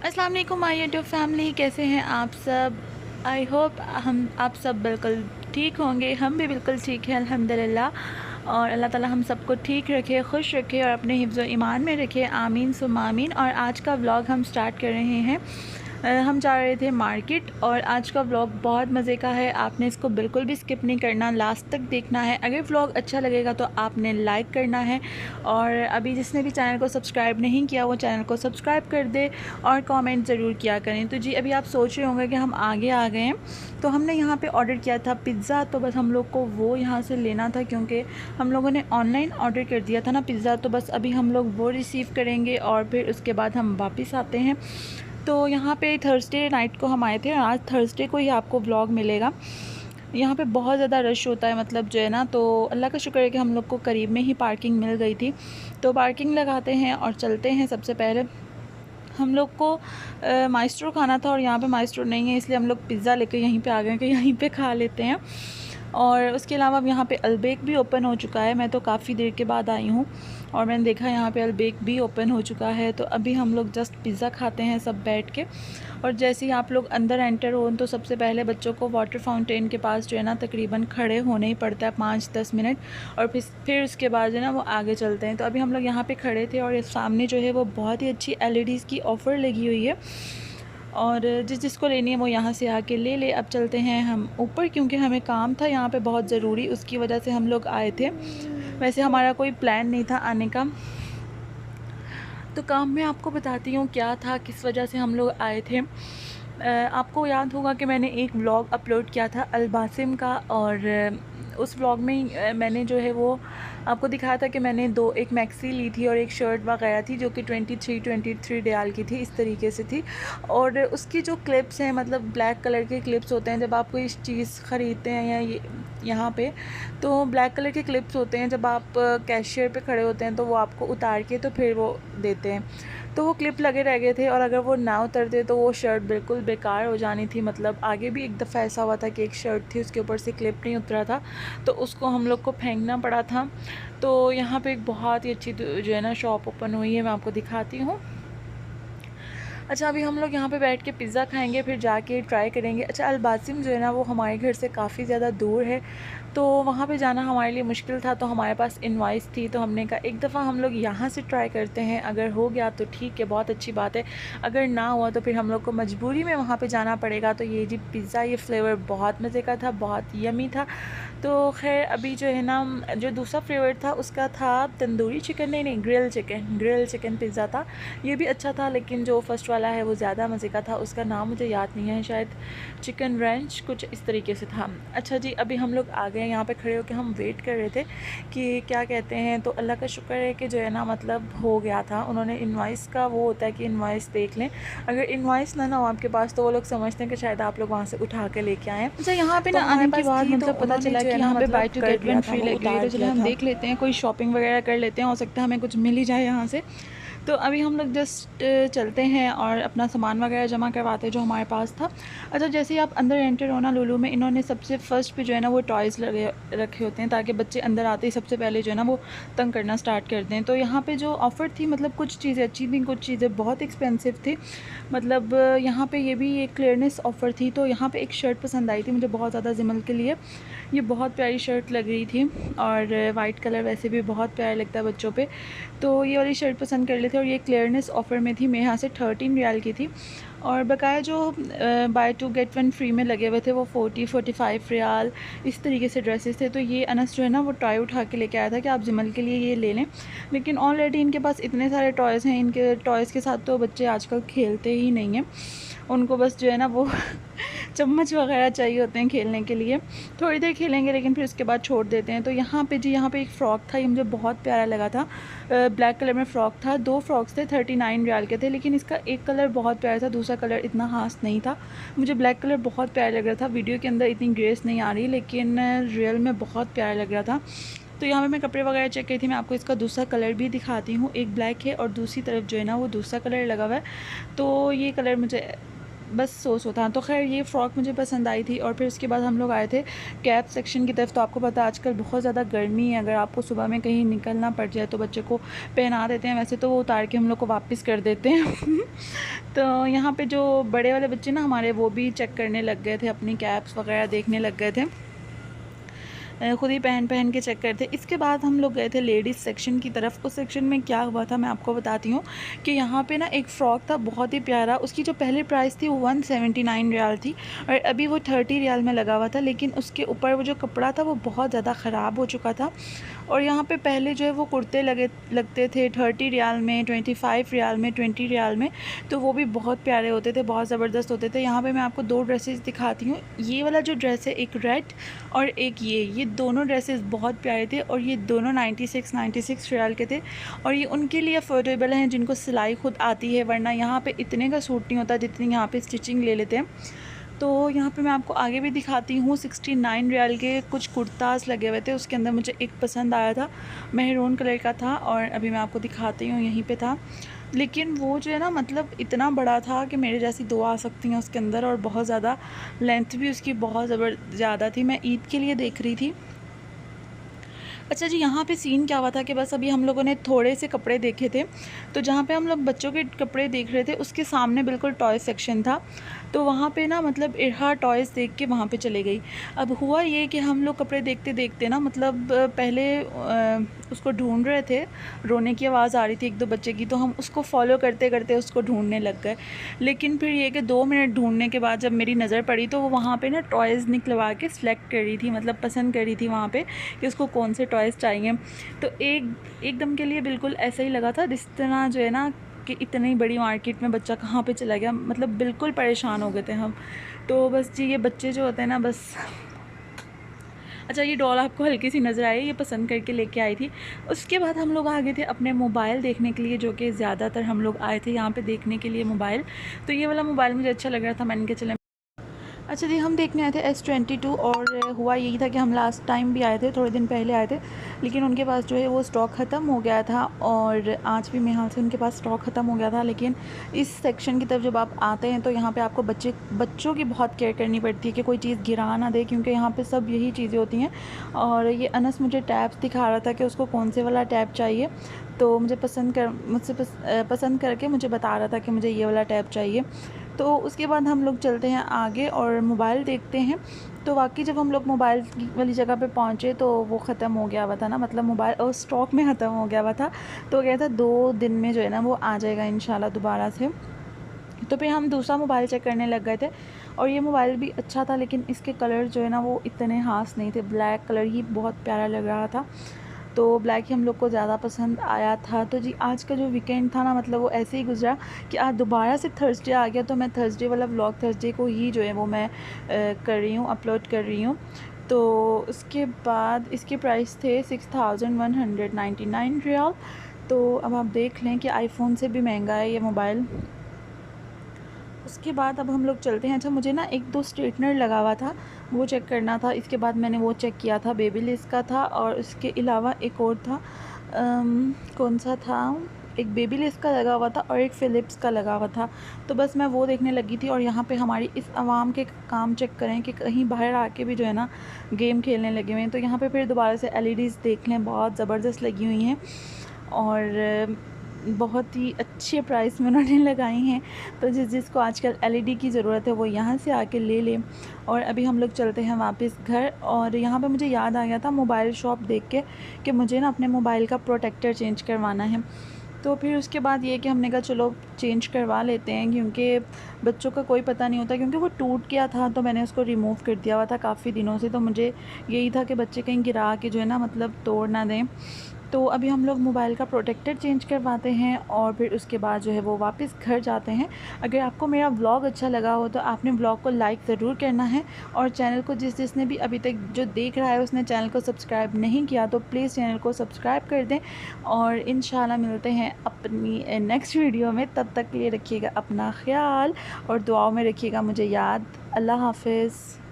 अस्सलाम वालेकुम my YouTube family, कैसे हैं आप सब। आई होप हम आप सब बिल्कुल ठीक होंगे। हम भी बिल्कुल ठीक हैं अल्हम्दुलिल्लाह। और अल्लाह ताला हम सबको ठीक रखे, खुश रखे और अपने हिफ्ज़ ईमान में रखे, आमीन सुम्मा आमीन। और आज का व्लॉग हम स्टार्ट कर रहे हैं। हम जा रहे थे मार्केट और आज का व्लॉग बहुत मज़े का है। आपने इसको बिल्कुल भी स्किप नहीं करना, लास्ट तक देखना है। अगर व्लॉग अच्छा लगेगा तो आपने लाइक करना है और अभी जिसने भी चैनल को सब्सक्राइब नहीं किया वो चैनल को सब्सक्राइब कर दे और कमेंट ज़रूर किया करें। तो जी, अभी आप सोच रहे होंगे कि हम आगे आ गए हैं। तो हमने यहाँ पे ऑर्डर किया था पिज़्ज़ा, तो बस हम लोग को वो यहाँ से लेना था क्योंकि हम लोगों ने ऑनलाइन ऑर्डर कर दिया था ना पिज़्ज़ा। तो बस अभी हम लोग वो रिसीव करेंगे और फिर उसके बाद हम वापस आते हैं। तो यहाँ पे थर्सडे नाइट को हम आए थे और आज थर्सडे को ही आपको व्लॉग मिलेगा। यहाँ पे बहुत ज़्यादा रश होता है, मतलब जो है ना। तो अल्लाह का शुक्र है कि हम लोग को करीब में ही पार्किंग मिल गई थी। तो पार्किंग लगाते हैं और चलते हैं। सबसे पहले हम लोग को माइस्ट्रो खाना था और यहाँ पे माइस्ट्रो नहीं है, इसलिए हम लोग पिज़्ज़ा लेकर यहीं पे आ गए कि यहीं पे खा लेते हैं। और उसके अलावा अब यहाँ पे अलबेक भी ओपन हो चुका है। मैं तो काफ़ी देर के बाद आई हूँ और मैंने देखा यहाँ पे अलबेक भी ओपन हो चुका है। तो अभी हम लोग जस्ट पिज़्ज़ा खाते हैं सब बैठ के। और जैसे ही आप लोग अंदर एंटर हो तो सबसे पहले बच्चों को वाटर फाउंटेन के पास जो है ना तकरीबन खड़े होने ही पड़ता है 5-10 मिनट, और फिर उसके बाद जो है ना वो आगे चलते हैं। तो अभी हम लोग यहाँ पे खड़े थे और इस सामने जो है वो बहुत ही अच्छी एलईडीज़ की ऑफ़र लगी हुई है और जिसको लेनी है वो यहाँ से आके ले ले। अब चलते हैं हम ऊपर क्योंकि हमें काम था यहाँ पे बहुत ज़रूरी, उसकी वजह से हम लोग आए थे। वैसे हमारा कोई प्लान नहीं था आने का। तो काम में आपको बताती हूँ क्या था, किस वजह से हम लोग आए थे। आपको याद होगा कि मैंने एक व्लॉग अपलोड किया था अलबासिम का और उस व्लॉग में मैंने जो है वो आपको दिखाया था कि मैंने एक मैक्सी ली थी और एक शर्ट वगैरह थी जो कि 23 रियाल की थी, इस तरीके से थी। और उसकी जो क्लिप्स हैं, मतलब ब्लैक कलर के क्लिप्स होते हैं जब आप कोई चीज़ ख़रीदते हैं या यहाँ पे, तो ब्लैक कलर के क्लिप्स होते हैं। जब आप कैशियर पे खड़े होते हैं तो वो आपको उतार के तो फिर वो देते हैं। तो वो क्लिप लगे रह गए थे और अगर वो ना उतरते तो वो शर्ट बिल्कुल बेकार हो जानी थी। मतलब आगे भी एक दफ़ा ऐसा हुआ था कि एक शर्ट थी, उसके ऊपर से क्लिप नहीं उतरा था तो उसको हम लोग को फेंकना पड़ा था। तो यहाँ पे एक बहुत ही अच्छी जो है ना शॉप ओपन हुई है, मैं आपको दिखाती हूँ। अच्छा, अभी हम लोग यहाँ पे बैठ के पिज़्ज़ा खाएंगे, फिर जाके ट्राई करेंगे। अच्छा, अलबासिम जो है ना वो हमारे घर से काफ़ी ज़्यादा दूर है, तो वहाँ पे जाना हमारे लिए मुश्किल था। तो हमारे पास इनवॉइस थी तो हमने कहा एक दफ़ा हम लोग यहाँ से ट्राई करते हैं, अगर हो गया तो ठीक है, बहुत अच्छी बात है। अगर ना हुआ तो फिर हम लोग को मजबूरी में वहाँ पे जाना पड़ेगा। तो ये जी पिज़्ज़ा, ये फ्लेवर बहुत मज़े का था, बहुत यमी था। तो खैर अभी जो है ना जो दूसरा फ्लेवर था उसका था तंदूरी चिकन, नहीं ग्रिल चिकन पिज़्ज़ा था। ये भी अच्छा था, लेकिन जो फ़र्स्ट वाला है वो ज़्यादा मज़े का था। उसका नाम मुझे याद नहीं है, शायद चिकन रैंच कुछ इस तरीके से था। अच्छा जी, अभी हम लोग आ गए। यहाँ पे खड़े होकर हम वेट कर रहे थे कि क्या कहते हैं। तो अल्लाह का शुक्र है कि जो है ना मतलब हो गया था। उन्होंने इनवॉइस का वो होता है कि इनवॉइस देख लें, अगर इनवॉइस ना हो आपके पास तो वो लोग समझते हैं कि शायद आप लोग वहाँ से उठा के लेके आए हैं। अच्छा, यहाँ पे तो ना हमारे आने के पास बाद थी तो मतलब पता उन्होंने चला जो है कि ना यहाँ पे बाय मतलब टू कर गेट दिया वन था, फ्री वो लगी हुई है। उतार तो चलो दिया हम था। देख लेते हैं, कोई शॉपिंग वगैरह कर लेते हैं, हो सकता है हमें कुछ मिल ही जाए यहाँ से। तो अभी हम लोग जस्ट चलते हैं और अपना सामान वगैरह जमा करवाते हैं जो हमारे पास था। अच्छा, जैसे ही आप अंदर एंटर होना लुलु में, इन्होंने सबसे फर्स्ट पे जो है ना वो टॉयज़ लगे रखे होते हैं ताकि बच्चे अंदर आते ही सबसे पहले जो है ना वो तंग करना स्टार्ट कर दें। तो यहाँ पे जो ऑफ़र थी, मतलब कुछ चीज़ें अच्छी थी, कुछ चीज़ें बहुत एक्सपेंसिव थी। मतलब यहाँ पे ये भी एक क्लियरनेस ऑफ़र थी। तो यहाँ पे एक शर्ट पसंद आई थी मुझे बहुत ज़्यादा, जिमल के लिए। ये बहुत प्यारी शर्ट लग रही थी और वाइट कलर वैसे भी बहुत प्यारा लगता है बच्चों पे। तो ये वाली शर्ट पसंद कर लेते और ये क्लियरनेस ऑफ़र में थी, मेरे यहाँ से 13 रियाल की थी। और बकाया जो buy two get one free में लगे हुए थे वो 40-45 रियाल इस तरीके से ड्रेसेस थे। तो ये अनस जो है ना वो टॉय उठा के लेके आया था कि आप जिमल के लिए ये ले लें, लेकिन ऑलरेडी इनके पास इतने सारे टॉयज़ हैं। इनके टॉयज़ के साथ तो बच्चे आजकल खेलते ही नहीं हैं, उनको बस जो है ना वो चम्मच वगैरह चाहिए होते हैं खेलने के लिए। थोड़ी देर खेलेंगे लेकिन फिर उसके बाद छोड़ देते हैं। तो यहाँ पे जी, यहाँ पे एक फ़्रॉक था, ये मुझे बहुत प्यारा लगा था। ब्लैक कलर में फ़्रॉक था, 2 फ्रॉक्स थे, 39 रियाल के थे, लेकिन इसका एक कलर बहुत प्यारा था, दूसरा कलर इतना ख़ास नहीं था। मुझे ब्लैक कलर बहुत प्यारा लग रहा था। वीडियो के अंदर इतनी ग्रेस नहीं आ रही, लेकिन रियल में बहुत प्यारा लग रहा था। तो यहाँ पे मैं कपड़े वगैरह चेक की थी, मैं आपको इसका दूसरा कलर भी दिखाती हूँ। एक ब्लैक है और दूसरी तरफ जो है ना वो दूसरा कलर लगा हुआ है। तो ये कलर मुझे बस सो था। तो खैर ये फ़्रॉक मुझे पसंद आई थी। और फिर उसके बाद हम लोग आए थे कैप सेक्शन की तरफ। तो आपको पता है आजकल बहुत ज़्यादा गर्मी है, अगर आपको सुबह में कहीं निकलना पड़ जाए तो बच्चे को पहना देते हैं, वैसे तो वो उतार के हम लोग को वापस कर देते हैं तो यहाँ पे जो बड़े वाले बच्चे ना हमारे, वो भी चेक करने लग गए थे, अपनी कैप्स वगैरह देखने लग गए थे, ख़ुद ही पहन के चेक करते। इसके बाद हम लोग गए थे लेडीज़ सेक्शन की तरफ। उस सेक्शन में क्या हुआ था मैं आपको बताती हूँ कि यहाँ पे ना एक फ़्रॉक था बहुत ही प्यारा। उसकी जो पहले प्राइस थी वो 179 रियाल थी और अभी वो 30 रियाल में लगा हुआ था, लेकिन उसके ऊपर वो जो कपड़ा था वो बहुत ज़्यादा ख़राब हो चुका था। और यहाँ पे पहले जो है वो कुर्ते लगते थे 30 रियाल में, 25 रियाल में, 20 रियाल में, तो वो भी बहुत प्यारे होते थे, बहुत ज़बरदस्त होते थे। यहाँ पे मैं आपको 2 ड्रेसेस दिखाती हूँ। ये वाला जो ड्रेस है, एक रेड और एक ये दोनों ड्रेसेस बहुत प्यारे थे और ये दोनों 96 रियाल के थे। और ये उनके लिए अफोर्डेबल हैं जिनको सिलाई खुद आती है, वरना यहाँ पे इतने का सूट नहीं होता जितनी यहाँ पे स्टिचिंग ले लेते हैं। तो यहाँ पे मैं आपको आगे भी दिखाती हूँ। 69 रियाल के कुछ कुर्ताज़ लगे हुए थे, उसके अंदर मुझे एक पसंद आया था, मेहरून कलर का था और अभी मैं आपको दिखाती हूँ, यहीं पे था। लेकिन वो जो है ना, मतलब इतना बड़ा था कि मेरे जैसी 2 आ सकती हैं उसके अंदर, और बहुत ज़्यादा लेंथ भी उसकी बहुत ज़्यादा थी। मैं ईद के लिए देख रही थी। अच्छा जी, यहाँ पे सीन क्या हुआ था कि बस अभी हम लोगों ने थोड़े से कपड़े देखे थे, तो जहाँ पे हम लोग बच्चों के कपड़े देख रहे थे उसके सामने बिल्कुल टॉय सेक्शन था। तो वहाँ पे ना, मतलब इरहा टॉयज़ देख के वहाँ पे चले गई। अब हुआ ये कि हम लोग कपड़े देखते देखते ना, मतलब पहले उसको ढूंढ रहे थे, रोने की आवाज़ आ रही थी 1-2 बच्चे की, तो हम उसको फॉलो करते करते उसको ढूंढने लग गए। लेकिन फिर ये कि 2 मिनट ढूंढने के बाद जब मेरी नज़र पड़ी तो वो वहाँ पे ना टॉयज़ निकलवा के सिलेक्ट कर रही थी, मतलब पसंद कर रही थी वहाँ पे कि उसको कौन से टॉयज़ चाहिए। तो एकदम के लिए बिल्कुल ऐसा ही लगा था जिस तरह जो है ना कि इतनी बड़ी मार्केट में बच्चा कहाँ पे चला गया, मतलब बिल्कुल परेशान हो गए थे हम। तो बस जी, ये बच्चे जो होते हैं ना, बस। अच्छा, ये डॉल आपको हल्की सी नज़र आई, ये पसंद करके लेके आई थी। उसके बाद हम लोग आ गए थे अपने मोबाइल देखने के लिए, जो कि ज़्यादातर हम लोग आए थे यहाँ पे देखने के लिए मोबाइल। तो ये वाला मोबाइल मुझे अच्छा लग रहा था, मैंने कहा चले। अच्छा जी, हम देखने आए थे S22 और हुआ यही था कि हम लास्ट टाइम भी आए थे, थोड़े दिन पहले आए थे, लेकिन उनके पास जो है वो स्टॉक ख़त्म हो गया था और आज भी मेरे हाल से उनके पास स्टॉक ख़त्म हो गया था। लेकिन इस सेक्शन की तरफ जब आप आते हैं तो यहाँ पे आपको बच्चों की बहुत केयर करनी पड़ती है कि कोई चीज़ गिरा ना दे, क्योंकि यहाँ पर सब यही चीज़ें होती हैं। और ये अनस मुझे टैब्स दिखा रहा था कि उसको कौन से वाला टैब चाहिए, तो मुझसे पसंद करके मुझे बता रहा था कि मुझे ये वाला टैब चाहिए। तो उसके बाद हम लोग चलते हैं आगे और मोबाइल देखते हैं। तो वाकई जब हम लोग मोबाइल वाली जगह पे पहुँचे तो वो ख़त्म हो गया हुआ था ना, मतलब मोबाइल और स्टॉक में ख़त्म हो गया हुआ था। तो कहता 2 दिन में जो है ना वो आ जाएगा इंशाल्लाह दोबारा से। तो फिर हम दूसरा मोबाइल चेक करने लग गए थे और ये मोबाइल भी अच्छा था, लेकिन इसके कलर जो है ना वो इतने ख़ास नहीं थे। ब्लैक कलर ही बहुत प्यारा लग रहा था, तो ब्लैक ही हम लोग को ज़्यादा पसंद आया था। तो जी, आज का जो वीकेंड था ना, मतलब वो ऐसे ही गुजरा कि आज दोबारा से थर्सडे आ गया। तो मैं थर्सडे वाला व्लॉग थर्सडे को ही जो है वो मैं कर रही हूँ, अपलोड कर रही हूँ। तो उसके बाद इसके प्राइस थे 6199 रियाल। तो अब आप देख लें कि आईफोन से भी महंगा है ये मोबाइल। उसके बाद अब हम लोग चलते हैं। अच्छा, मुझे ना 1-2 स्ट्रेटनर लगा हुआ था, वो चेक करना था। इसके बाद मैंने वो चेक किया था, बेबीलिस का था और उसके अलावा एक और था, कौन सा था, एक बेबीलिस का लगा हुआ था और एक फ़िलिप्स का लगा हुआ था। तो बस मैं वो देखने लगी थी। और यहाँ पे हमारी इस आवाम के काम चेक करें कि कहीं बाहर आके भी जो है ना गेम खेलने लगे हुए हैं। तो यहाँ पे फिर दोबारा से एलईडीज़ देख लें, बहुत ज़बरदस्त लगी हुई हैं और बहुत ही अच्छे प्राइस में उन्होंने लगाई हैं। तो जिसको आजकल एलईडी की ज़रूरत है वो यहाँ से आके ले लें। और अभी हम लोग चलते हैं वापस घर। और यहाँ पे मुझे याद आ गया था मोबाइल शॉप देख के कि मुझे ना अपने मोबाइल का प्रोटेक्टर चेंज करवाना है। तो फिर उसके बाद ये कि हमने कहा चलो चेंज करवा लेते हैं, क्योंकि बच्चों का कोई पता नहीं होता, क्योंकि वो टूट गया था तो मैंने उसको रिमूव कर दिया हुआ था काफ़ी दिनों से। तो मुझे यही था कि बच्चे कहीं गिरा के जो है ना, मतलब तोड़ ना दें। तो अभी हम लोग मोबाइल का प्रोटेक्टर चेंज करवाते हैं और फिर उसके बाद जो है वो वापस घर जाते हैं। अगर आपको मेरा व्लॉग अच्छा लगा हो तो आपने व्लॉग को लाइक ज़रूर करना है और चैनल को जिसने भी अभी तक जो देख रहा है उसने चैनल को सब्सक्राइब नहीं किया तो प्लीज़ चैनल को सब्सक्राइब कर दें। और इंशाल्लाह मिलते हैं अपनी नेक्स्ट वीडियो में। तब तक के लिए रखिएगा अपना ख्याल और दुआओं में रखिएगा मुझे याद। अल्लाह हाफ़िज़।